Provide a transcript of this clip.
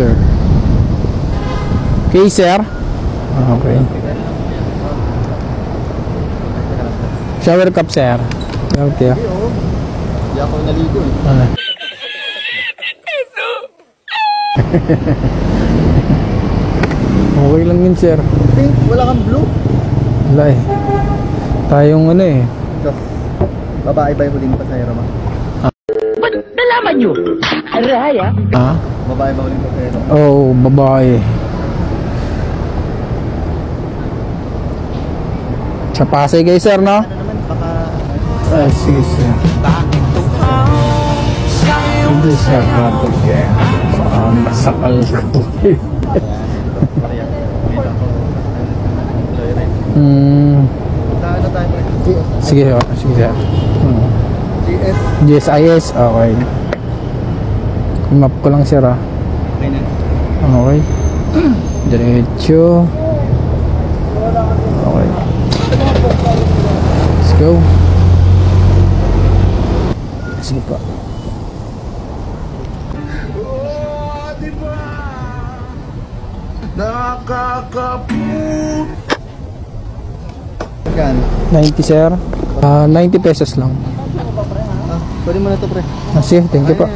Sir. Okay, sir. Okay. Shower cup, sir. Okay. Hindi ako naligo eh. Okay lang yun, sir. Pink, wala kang blue. Wala eh. Tayong ano eh. Ito. Babae ba yung huling pasahero mo? Ba't nalaman nyo? Araya? Ah? Babae ba huling pasahero? Oh, babae. Sa Pasay kayo, sir, no? Ano naman, baka... Sige, sir. Hindi siya kapag kaya. Baka masakal ko. Ano tayo? Sige, sige, sir. GS. GSIS, okay. Map ko lang, sir, ah. Okay na. Okay. Diretso. Okay. Let's go. Sige pa. Magkano? 90, sir. 90 pesos lang. Ah, pwede mo na ito, pre. Sige, thank you pa.